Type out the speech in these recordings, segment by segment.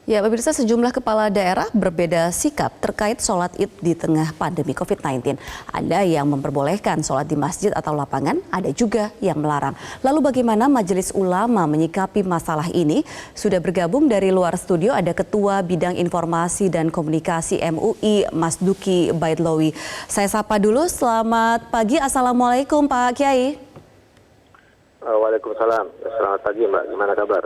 Ya, pemirsa, sejumlah kepala daerah berbeda sikap terkait sholat id di tengah pandemi COVID-19. Ada yang memperbolehkan sholat di masjid atau lapangan, ada juga yang melarang. Lalu bagaimana Majelis Ulama menyikapi masalah ini? Sudah bergabung dari luar studio ada Ketua Bidang Informasi dan Komunikasi MUI, Mas Duki Baitlawi. Saya sapa dulu, selamat pagi, Assalamualaikum Pak Kiai. Waalaikumsalam. Selamat pagi Mbak, gimana kabar?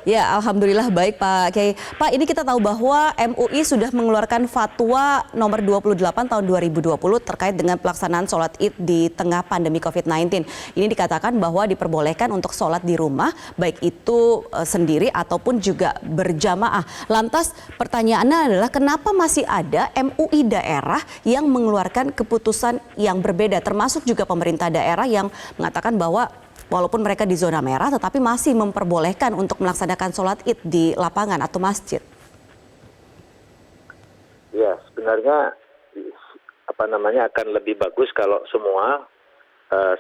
Ya, alhamdulillah baik Pak Kiai. Pak, ini kita tahu bahwa MUI sudah mengeluarkan fatwa nomor 28 tahun 2020 terkait dengan pelaksanaan sholat id di tengah pandemi COVID-19. Ini dikatakan bahwa diperbolehkan untuk sholat di rumah, baik itu sendiri ataupun juga berjamaah. Lantas pertanyaannya adalah kenapa masih ada MUI daerah yang mengeluarkan keputusan yang berbeda, termasuk juga pemerintah daerah yang mengatakan bahwa walaupun mereka di zona merah tetapi masih memperbolehkan untuk melaksanakan sholat id di lapangan atau masjid. Ya, sebenarnya akan lebih bagus kalau semua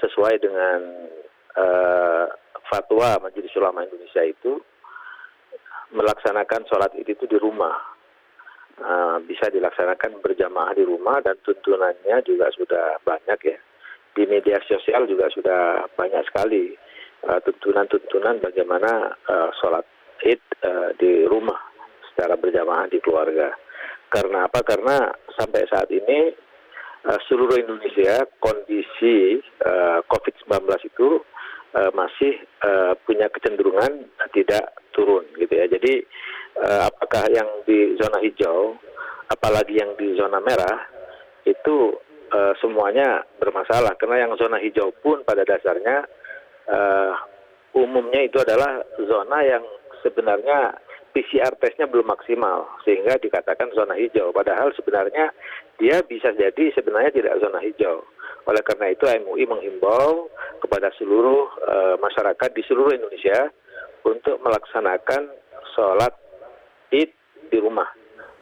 sesuai dengan fatwa Majelis Ulama Indonesia itu melaksanakan sholat id itu di rumah. Bisa dilaksanakan berjamaah di rumah dan tuntunannya juga sudah banyak ya. Di media sosial juga sudah banyak sekali tuntunan-tuntunan bagaimana sholat id di rumah secara berjamaah di keluarga. Karena apa? Karena sampai saat ini seluruh Indonesia kondisi COVID-19 itu masih punya kecenderungan tidak turun gitu ya. Jadi apakah yang di zona hijau, apalagi yang di zona merah itu semuanya bermasalah, karena yang zona hijau pun pada dasarnya umumnya itu adalah zona yang sebenarnya PCR testnya belum maksimal sehingga dikatakan zona hijau, padahal sebenarnya dia bisa jadi sebenarnya tidak zona hijau. Oleh karena itu MUI menghimbau kepada seluruh masyarakat di seluruh Indonesia untuk melaksanakan sholat id di rumah,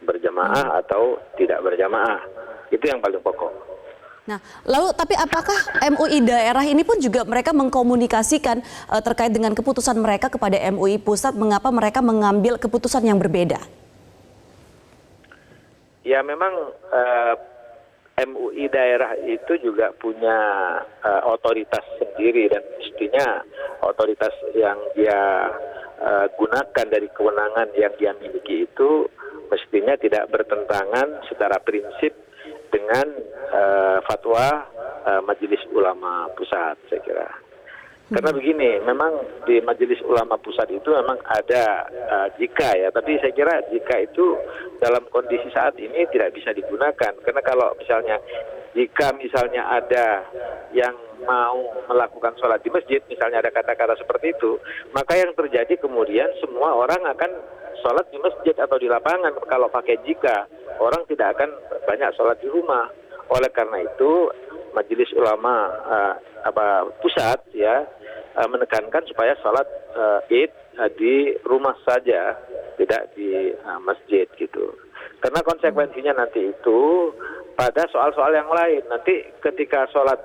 berjamaah atau tidak berjamaah. Itu yang paling pokok. Nah, lalu tapi apakah MUI daerah ini pun juga mereka mengkomunikasikan terkait dengan keputusan mereka kepada MUI pusat, mengapa mereka mengambil keputusan yang berbeda? Ya memang MUI daerah itu juga punya otoritas sendiri dan mestinya otoritas yang dia gunakan dari kewenangan yang dia miliki itu mestinya tidak bertentangan secara prinsip dengan fatwa Majelis Ulama Pusat, saya kira. Karena begini, memang di Majelis Ulama Pusat itu memang ada jika ya, tapi saya kira jika itu dalam kondisi saat ini tidak bisa digunakan. Karena kalau misalnya jika misalnya ada yang mau melakukan sholat di masjid, misalnya ada kata-kata seperti itu, maka yang terjadi kemudian semua orang akan sholat di masjid atau di lapangan. Kalau pakai jika, orang tidak akan banyak sholat di rumah. Oleh karena itu Majelis Ulama Pusat ya menekankan supaya sholat id di rumah saja, tidak di masjid gitu. Karena konsekuensinya nanti itu pada soal-soal yang lain. Nanti ketika sholat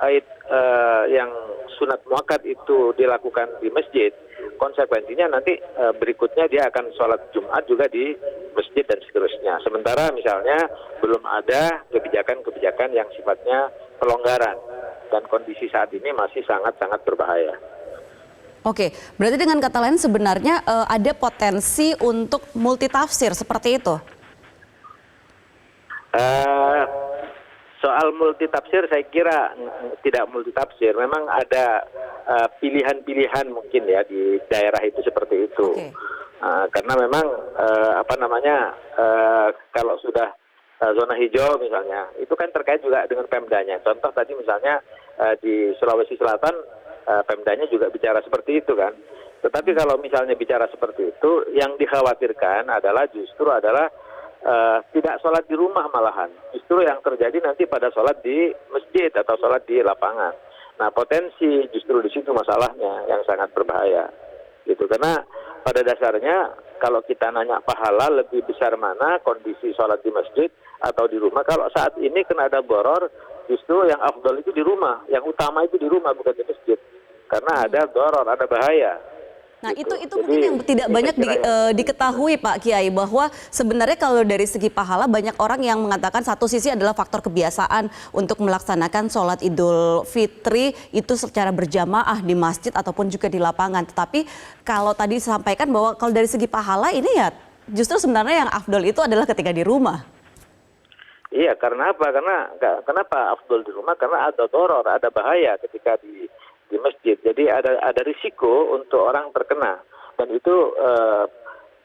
id yang sunat muakkad itu dilakukan di masjid, konsekuensinya nanti berikutnya dia akan sholat Jumat juga di masjid dan seterusnya. Sementara misalnya belum ada kebijakan-kebijakan yang sifatnya pelonggaran dan kondisi saat ini masih sangat-sangat berbahaya. Oke, berarti dengan kata lain sebenarnya ada potensi untuk multitafsir seperti itu? Soal multitafsir saya kira tidak multitafsir. Memang ada pilihan-pilihan mungkin ya di daerah itu seperti itu. Okay. Karena memang kalau sudah zona hijau misalnya, itu kan terkait juga dengan Pemdanya. Contoh tadi misalnya di Sulawesi Selatan, Pemdanya juga bicara seperti itu kan. Tetapi kalau misalnya bicara seperti itu, yang dikhawatirkan justru adalah tidak sholat di rumah malahan. Justru yang terjadi nanti pada sholat di masjid atau sholat di lapangan. Nah potensi justru di situ masalahnya yang sangat berbahaya. Gitu. Karena pada dasarnya kalau kita nanya pahala lebih besar mana kondisi sholat di masjid atau di rumah. Kalau saat ini kena ada boror, justru yang afdal itu di rumah. Yang utama itu di rumah bukan di masjid. Karena ada boror, ada bahaya. Nah, gitu. itu mungkin yang tidak banyak diketahui Pak Kiai, bahwa sebenarnya kalau dari segi pahala banyak orang yang mengatakan satu sisi adalah faktor kebiasaan untuk melaksanakan sholat Idul Fitri itu secara berjamaah di masjid ataupun juga di lapangan. Tetapi kalau tadi disampaikan bahwa kalau dari segi pahala ini ya justru sebenarnya yang afdol itu adalah ketika di rumah. Iya, karena apa? Kenapa afdol di rumah? Karena ada doror, ada bahaya ketika di masjid. Jadi ada risiko untuk orang terkena, dan itu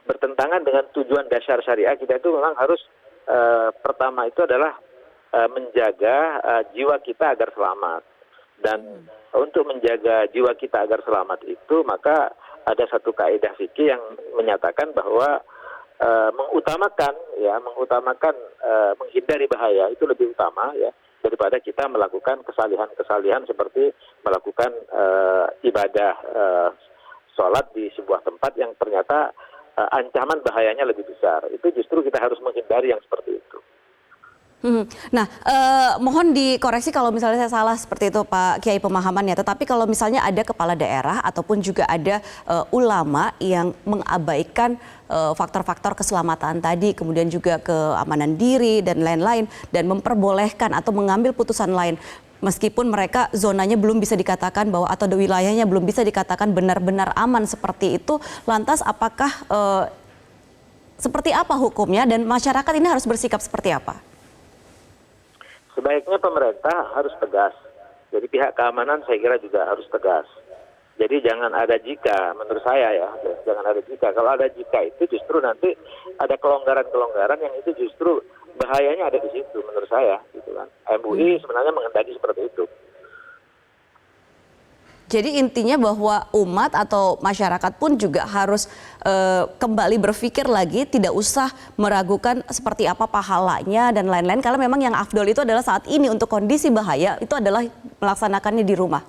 bertentangan dengan tujuan dasar syariah kita. Itu memang harus pertama itu adalah menjaga jiwa kita agar selamat. Dan untuk menjaga jiwa kita agar selamat itu, maka ada satu kaidah fikih yang menyatakan bahwa mengutamakan menghindari bahaya itu lebih utama ya daripada kita melakukan kesalihan-kesalihan seperti melakukan ibadah sholat di sebuah tempat yang ternyata ancaman bahayanya lebih besar. Itu justru kita harus menghindari yang seperti itu. Nah, mohon dikoreksi kalau misalnya saya salah seperti itu Pak Kiai pemahamannya. Tetapi kalau misalnya ada kepala daerah ataupun juga ada ulama yang mengabaikan faktor-faktor keselamatan tadi, kemudian juga keamanan diri dan lain-lain, dan memperbolehkan atau mengambil putusan lain, meskipun mereka zonanya belum bisa dikatakan bahwa atau wilayahnya belum bisa dikatakan benar-benar aman seperti itu, lantas apakah seperti apa hukumnya dan masyarakat ini harus bersikap seperti apa? Sebaiknya pemerintah harus tegas. Jadi pihak keamanan saya kira juga harus tegas. Jadi jangan ada jika, menurut saya ya, jangan ada jika. Kalau ada jika itu justru nanti ada kelonggaran-kelonggaran yang itu justru bahayanya ada di situ menurut saya, gitu kan. MUI sebenarnya menghendaki seperti itu. Jadi intinya bahwa umat atau masyarakat pun juga harus kembali berpikir lagi, tidak usah meragukan seperti apa pahalanya dan lain-lain. Karena memang yang afdol itu adalah saat ini untuk kondisi bahaya itu adalah melaksanakannya di rumah.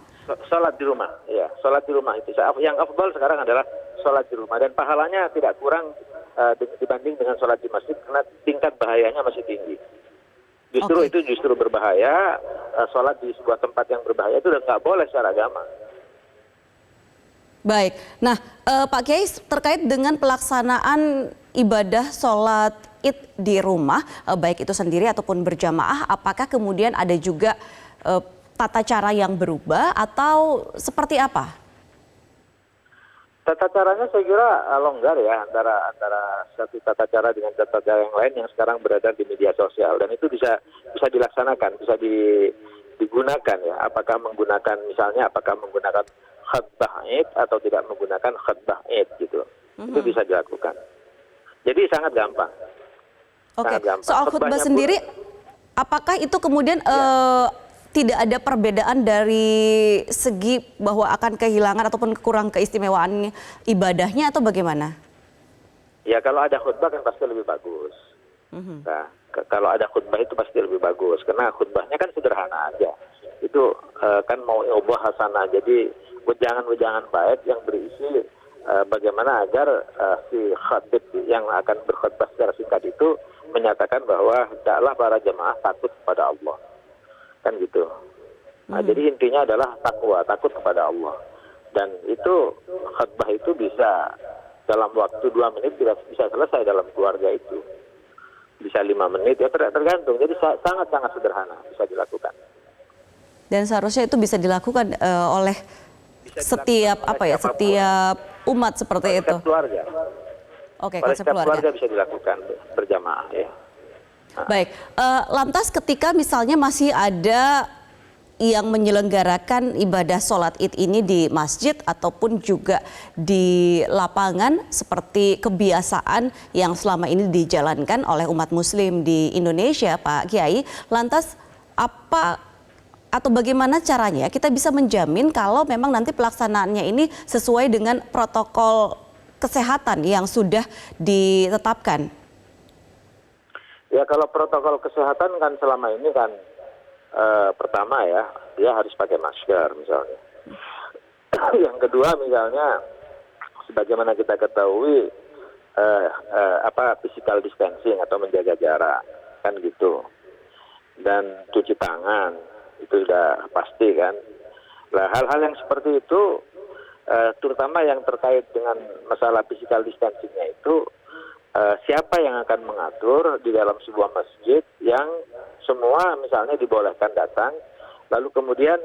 Sholat di rumah, ya. Sholat di rumah itu. Yang afdol sekarang adalah sholat di rumah. Dan pahalanya tidak kurang dibanding dengan sholat di masjid karena tingkat bahayanya masih tinggi. Justru itu justru berbahaya, sholat di sebuah tempat yang berbahaya itu udah nggak boleh secara agama. Baik, nah Pak Kiai terkait dengan pelaksanaan ibadah sholat Id di rumah, baik itu sendiri ataupun berjamaah, apakah kemudian ada juga tata cara yang berubah atau seperti apa? Tata caranya saya kira longgar ya antara satu tata cara dengan tata cara yang lain yang sekarang beredar di media sosial, dan itu bisa dilaksanakan, bisa digunakan ya. Apakah menggunakan khutbah Id atau tidak menggunakan khutbah Id gitu. Itu bisa dilakukan. Jadi sangat gampang. Oke. Soal khutbah sendiri, apakah itu kemudian tidak ada perbedaan dari segi bahwa akan kehilangan ataupun kurang keistimewaan ibadahnya atau bagaimana? Ya kalau ada khutbah kan pasti lebih bagus. Nah, kalau ada khutbah itu pasti lebih bagus karena khutbahnya kan sederhana aja. Itu kan mau ubah hasanah, jadi wejangan-wejangan baik yang berisi bagaimana agar si khatib yang akan berkhutbah secara singkat itu menyatakan bahwa hendaklah para jemaah takut kepada Allah, kan gitu. Nah, jadi intinya adalah takut kepada Allah, dan itu khutbah itu bisa dalam waktu 2 menit bisa selesai dalam keluarga itu, bisa 5 menit ya tergantung. Jadi sangat-sangat sederhana bisa dilakukan. Dan seharusnya itu bisa dilakukan oleh setiap umat seperti itu. Keluarga. Oke, konsep keluarga bisa dilakukan berjamaah ya. Baik, lantas ketika misalnya masih ada yang menyelenggarakan ibadah sholat Id ini di masjid ataupun juga di lapangan seperti kebiasaan yang selama ini dijalankan oleh umat muslim di Indonesia, Pak Kiai, lantas apa atau bagaimana caranya kita bisa menjamin kalau memang nanti pelaksanaannya ini sesuai dengan protokol kesehatan yang sudah ditetapkan? Ya kalau protokol kesehatan kan selama ini kan pertama ya dia harus pakai masker misalnya. Yang kedua misalnya sebagaimana kita ketahui physical distancing atau menjaga jarak kan gitu. Dan cuci tangan itu sudah pasti kan. Nah hal-hal yang seperti itu terutama yang terkait dengan masalah physical distancing-nya itu, siapa yang akan mengatur di dalam sebuah masjid yang semua misalnya dibolehkan datang, lalu kemudian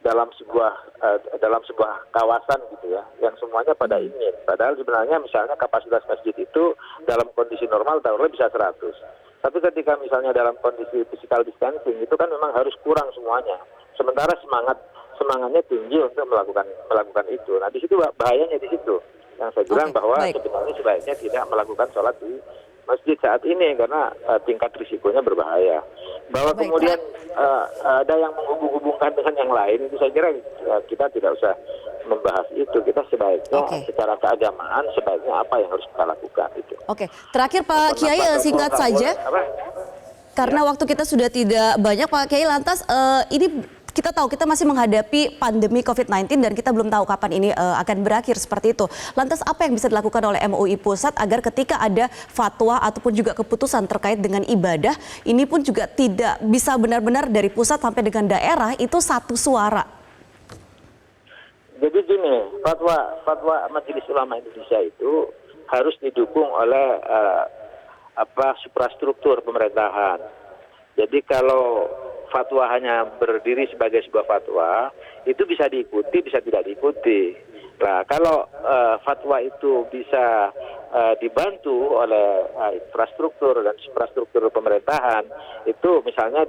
dalam sebuah kawasan gitu ya, yang semuanya pada ingin. Padahal sebenarnya misalnya kapasitas masjid itu dalam kondisi normal taruhlah bisa 100. Tapi ketika misalnya dalam kondisi physical distancing itu kan memang harus kurang semuanya. Sementara semangatnya tinggi untuk melakukan itu. Nah di situ bahayanya di situ. Yang saya bilang bahwa sebenarnya sebaiknya tidak melakukan sholat di masjid saat ini karena tingkat risikonya berbahaya. Bahwa kemudian ada yang menghubung-hubungkan dengan yang lain, itu saya kira kita tidak usah membahas itu. Kita sebaiknya secara keagamaan sebaiknya apa yang harus kita lakukan itu. Oke, terakhir Pak Kiai singkat saja. Karena waktu kita sudah tidak banyak Pak Kiai, lantas ini kita tahu kita masih menghadapi pandemi COVID-19 dan kita belum tahu kapan ini akan berakhir seperti itu. Lantas apa yang bisa dilakukan oleh MUI Pusat agar ketika ada fatwa ataupun juga keputusan terkait dengan ibadah, ini pun juga tidak bisa benar-benar dari pusat sampai dengan daerah itu satu suara? Jadi gini, fatwa Majelis Ulama Indonesia itu harus didukung oleh suprastruktur pemerintahan. Jadi kalau fatwa hanya berdiri sebagai sebuah fatwa, itu bisa diikuti, bisa tidak diikuti. Nah, kalau fatwa itu bisa dibantu oleh infrastruktur dan infrastruktur pemerintahan, itu misalnya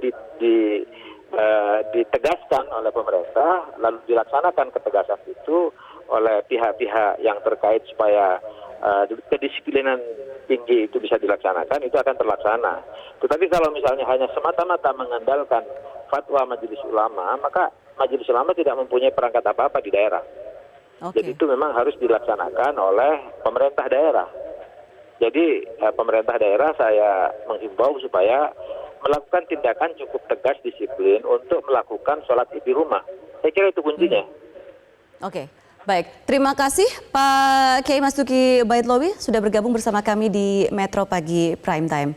ditegaskan oleh pemerintah, lalu dilaksanakan ketegasan itu oleh pihak-pihak yang terkait supaya kedisiplinan tinggi itu bisa dilaksanakan, itu akan terlaksana. Tetapi kalau misalnya hanya semata-mata mengandalkan fatwa Majelis Ulama, maka Majelis Ulama tidak mempunyai perangkat apa-apa di daerah. Jadi itu memang harus dilaksanakan oleh pemerintah daerah. Jadi pemerintah daerah saya menghimbau supaya melakukan tindakan cukup tegas, disiplin untuk melakukan sholat id di rumah. Saya kira itu kuncinya. Baik, terima kasih Pak Kiai Mas Duki Baitlawi sudah bergabung bersama kami di Metro Pagi Prime Time.